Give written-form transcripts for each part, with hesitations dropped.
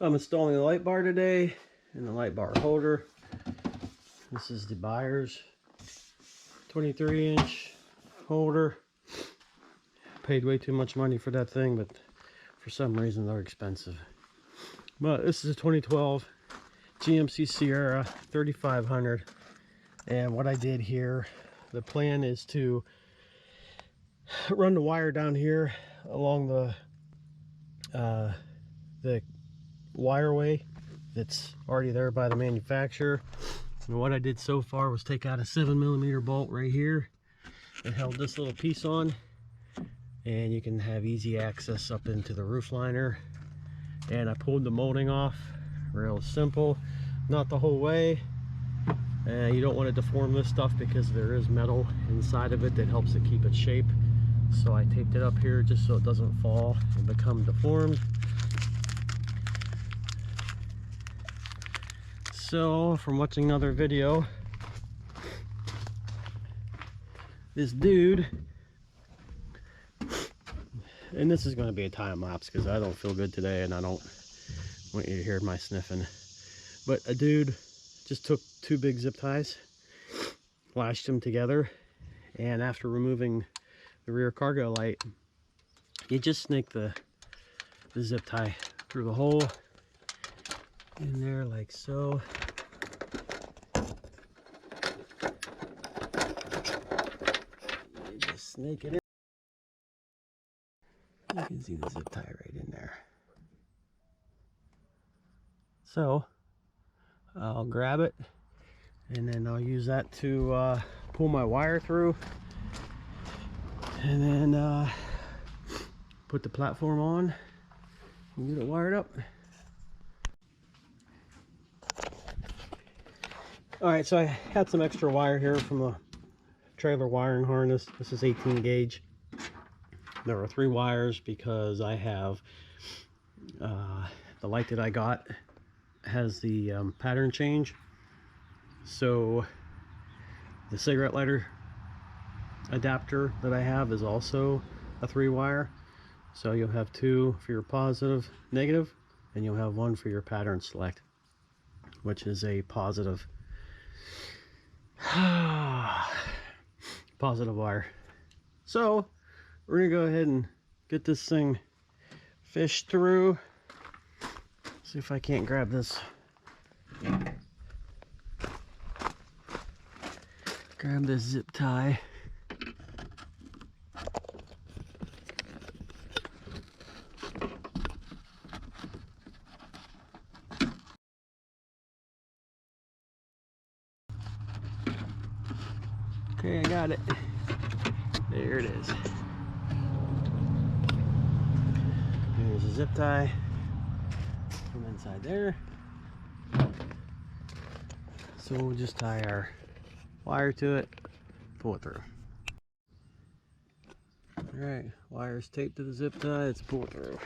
I'm installing the light bar today and the light bar holder. This is the buyer's 23-inch holder. Paid way too much money for that thing, but for some reason they're expensive. But this is a 2012 GMC Sierra 3500, and what I did here, the plan is to run the wire down here along the wireway that's already there by the manufacturer. And what I did so far was take out a 7mm bolt right here that held this little piece on, and you can have easy access up into the roof liner. And I pulled the molding off, real simple, not the whole way. You don't want to deform this stuff because there is metal inside of it that helps it keep its shape. So I taped it up here just so it doesn't fall and become deformed. So from watching another video, this dude, and this is going to be a time lapse because I don't feel good today and I don't want you to hear my sniffing, but a dude just took two big zip ties, lashed them together, and after removing the rear cargo light, you just snake the zip tie through the hole in there like so. You just snake it in. You can see the zip tie right in there. So I'll grab it and then I'll use that to pull my wire through, and then put the platform on and get it wired up. Alright, so I had some extra wire here from the trailer wiring harness. This is 18 gauge. There are 3 wires because I have the light that I got has the pattern change. So the cigarette lighter adapter that I have is also a 3 wire. So you'll have 2 for your positive, negative, and you'll have 1 for your pattern select, which is a positive positive wire. So we're gonna go ahead and get this thing fished through. See if I can't grab this. Grab this zip tie. Okay, I got it. There it is. There's a zip tie from inside there. So we'll just tie our wire to it, pull it through. Alright, wire's taped to the zip tie, let's pull it through.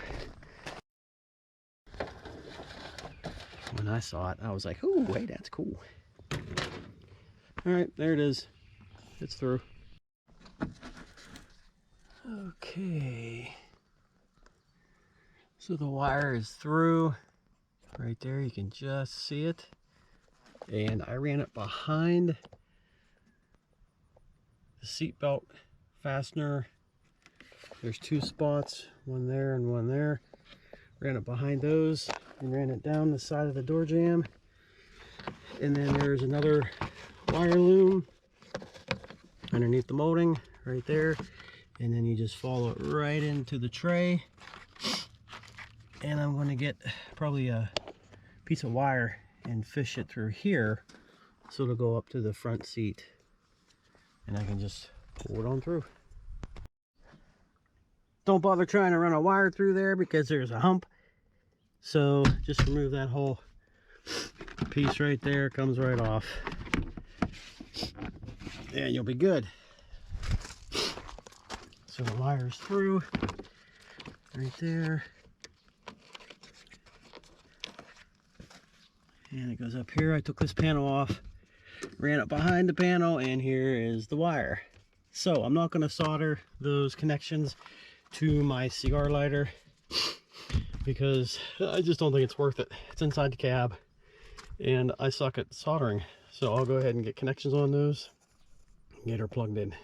When I saw it, I was like, ooh, wait, that's cool. Alright, there it is. It's through. Okay. So the wire is through. Right there, you can just see it. And I ran it behind the seatbelt fastener. There's 2 spots, one there and one there. Ran it behind those and ran it down the side of the door jamb. And then there's another wire loom underneath the molding right there. And then you just follow it right into the tray. And I'm going to get probably a piece of wire and fish it through here so it'll go up to the front seat and I can just pull it on through. Don't bother trying to run a wire through there because there's a hump. So just remove that whole piece right there, comes right off, and you'll be good. So the wire's through right there. And it goes up here. I took this panel off, ran it behind the panel, and here is the wire. So I'm not going to solder those connections to my cigar lighter. because I just don't think it's worth it. It's inside the cab and I suck at soldering. So I'll go ahead and get connections on those, get her plugged in.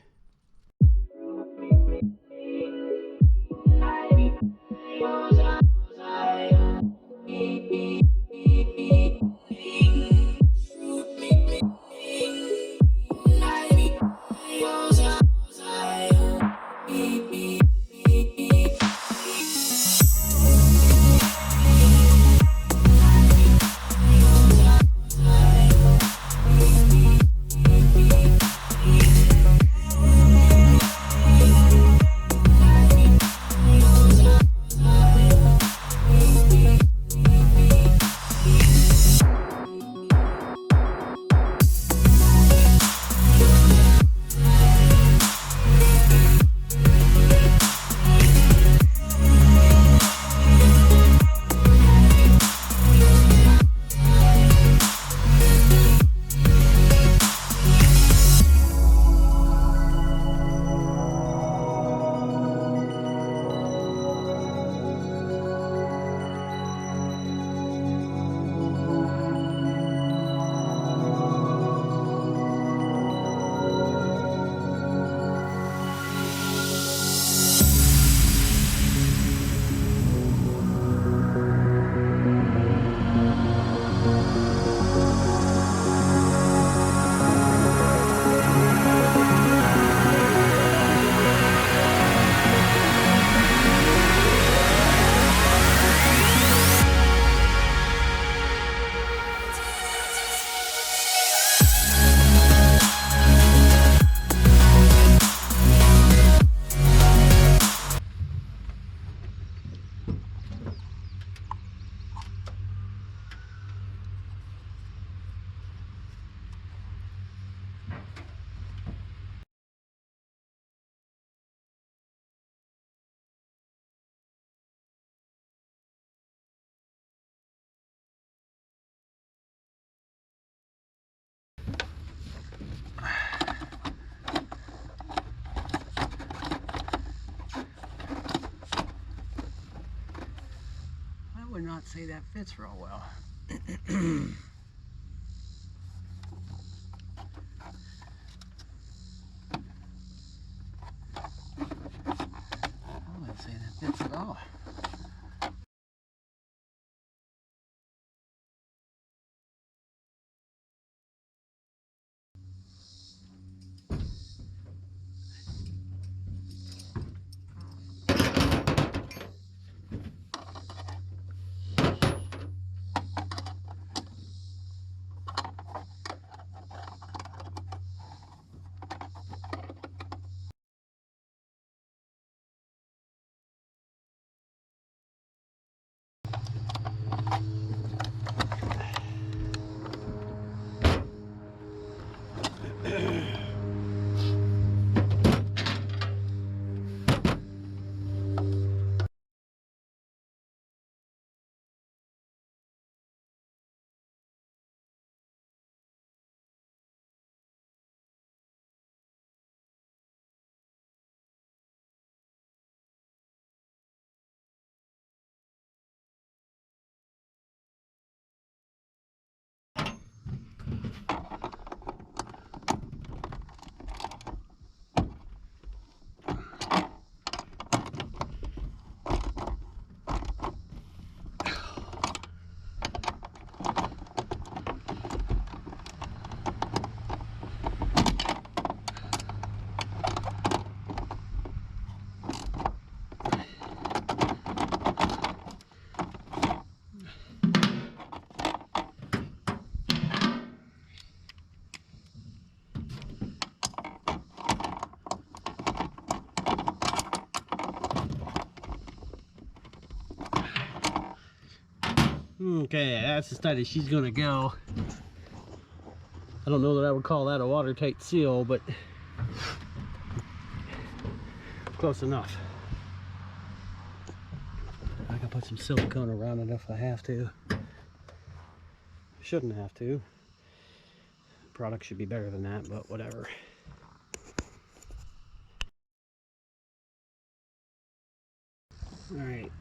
I would not say that fits real well. I wouldn't say that fits at all. Okay, that's as tight as she's gonna go. I don't know that I would call that a watertight seal, but close enough. I can put some silicone around it if I have to. Shouldn't have to. The product should be better than that, but whatever. Alright,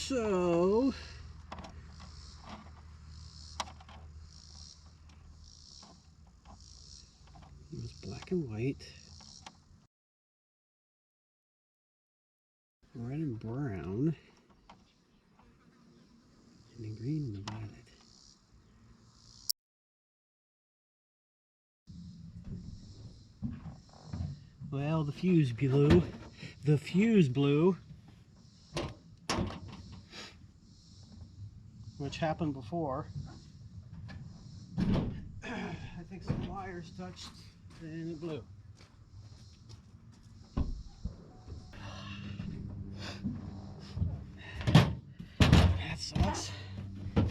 So it was black and white, red and brown, and the green and the violet. Well, the fuse blew. The fuse blew, which happened before. I think some wires touched and it blew. That sucks. Now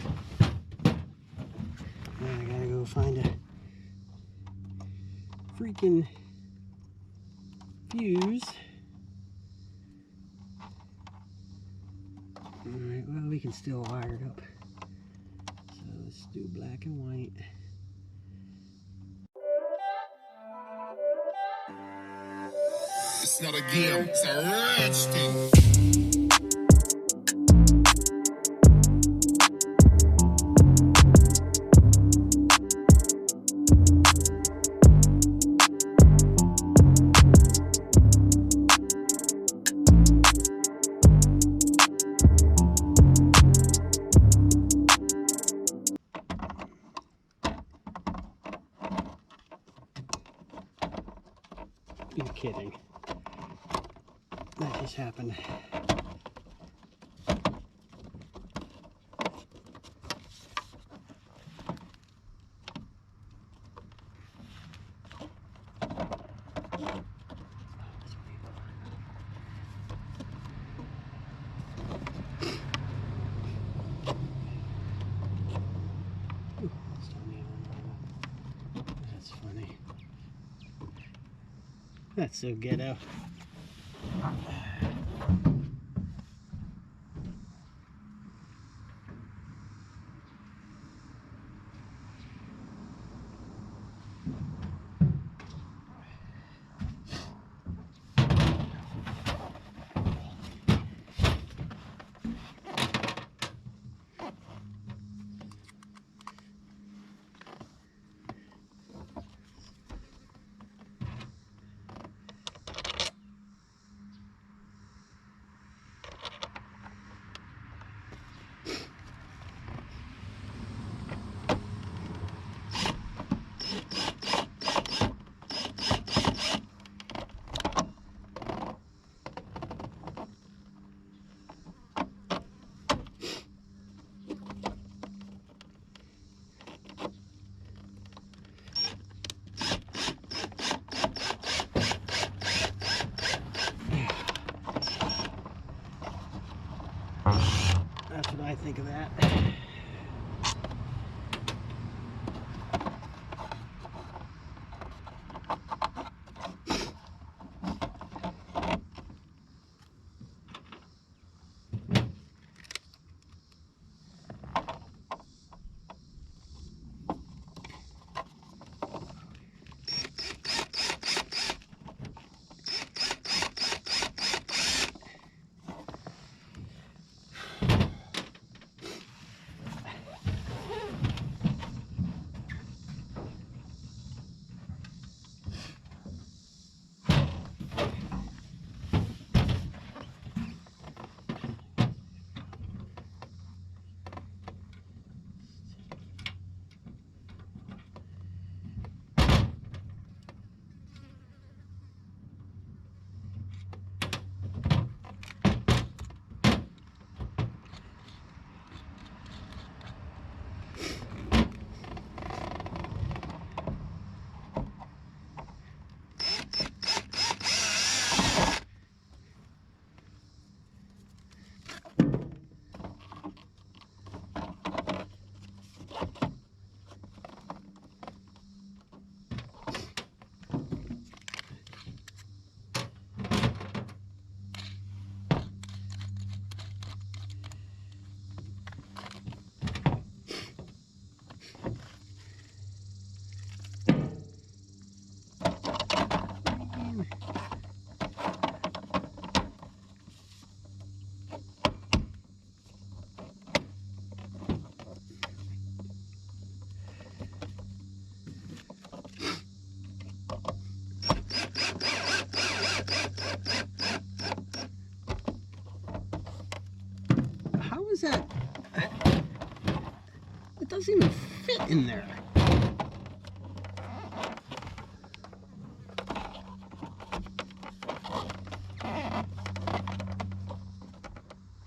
I gotta go find a freaking fuse. Alright, well, we can still wire it up. So let's do black and white. It's not a game, it's a rich thing. You're kidding. That just happened. That's funny. That's so ghetto. That's what I think of that. is that? It doesn't even fit in there.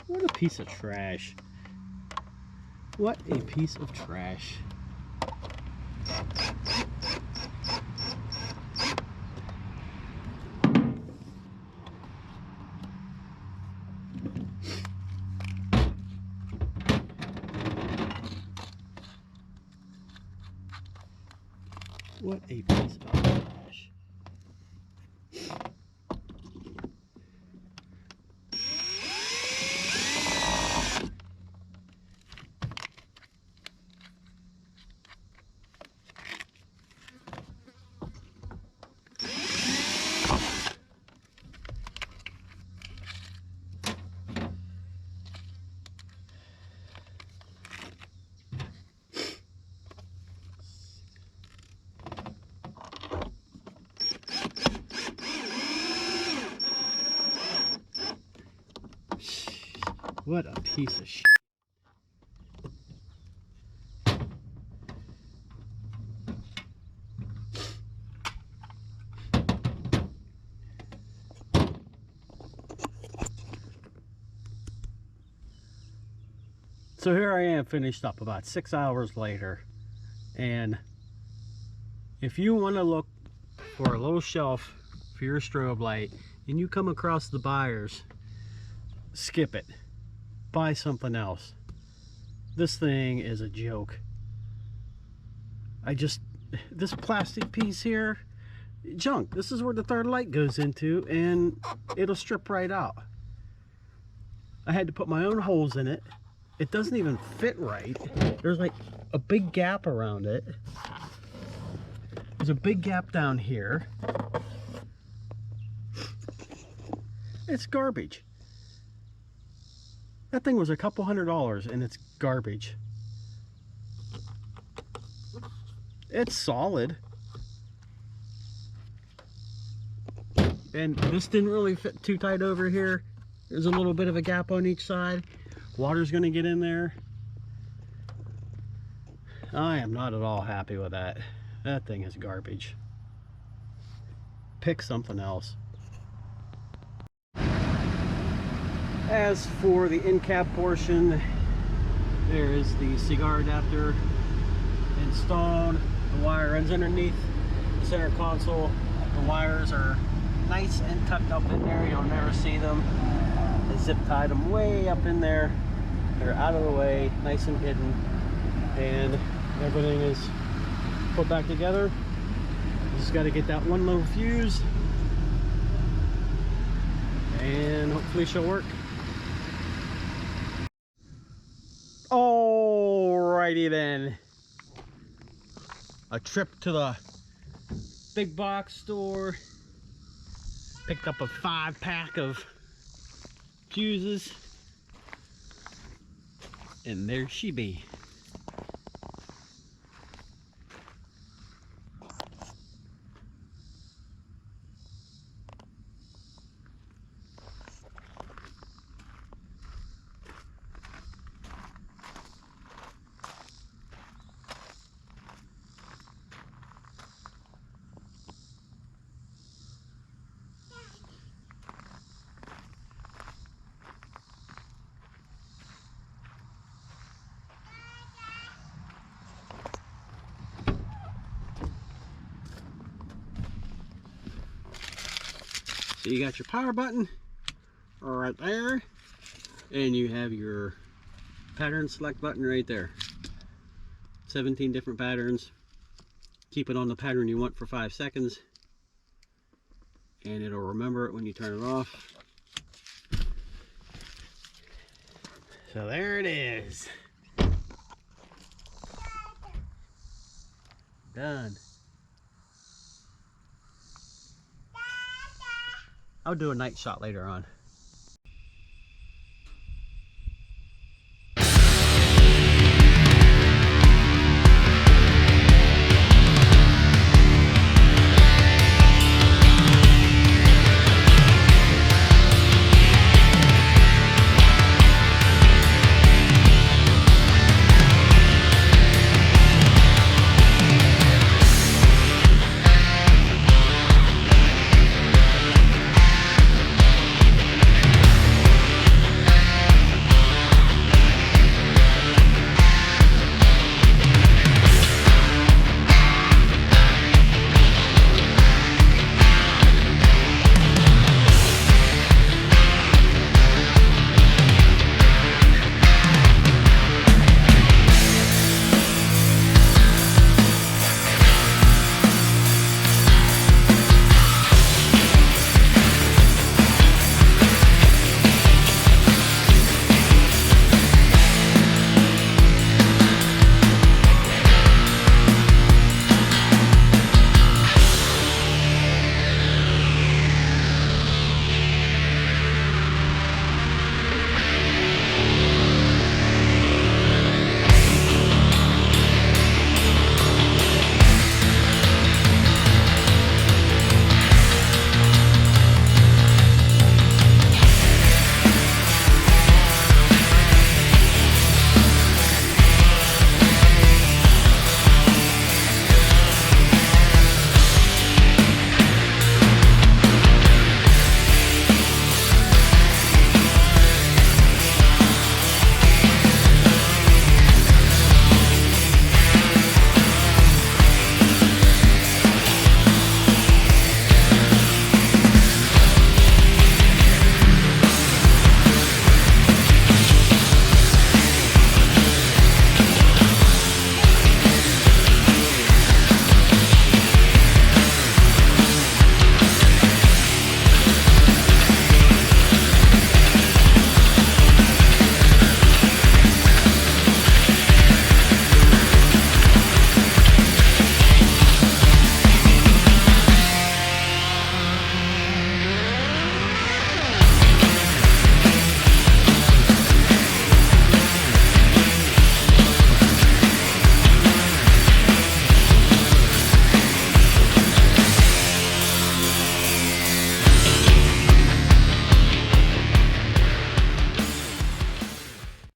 What a piece of trash. What a piece of trash. What a piece of trash. What a piece of shit. So here I am, finished up about 6 hours later, and if you want to look for a little shelf for your strobe light and you come across the buyers, skip it. Buy something else. This thing is a joke. This plastic piece here, junk. This is where the third light goes into, and it'll strip right out. I had to put my own holes in it. It doesn't even fit right. There's like a big gap around it. There's a big gap down here. It's garbage. That thing was a couple $100 and it's garbage. It's solid. And this didn't really fit too tight over here. There's a little bit of a gap on each side. Water's gonna get in there. I am not at all happy with that. That thing is garbage. Pick something else. As for the end cap portion, there is the cigar adapter installed. The wire runs underneath the center console. The wires are nice and tucked up in there. You'll never see them. I zip tied them way up in there. They're out of the way, nice and hidden, and everything is put back together. You just got to get that one little fuse, and hopefully she'll work. Alrighty then. A trip to the big box store. Picked up a 5-pack of fuses. And there she be. So you got your power button right there, and you have your pattern select button right there. 17 different patterns. Keep it on the pattern you want for 5 seconds, and it'll remember it when you turn it off. So there it is. Done. I'll do a night shot later on.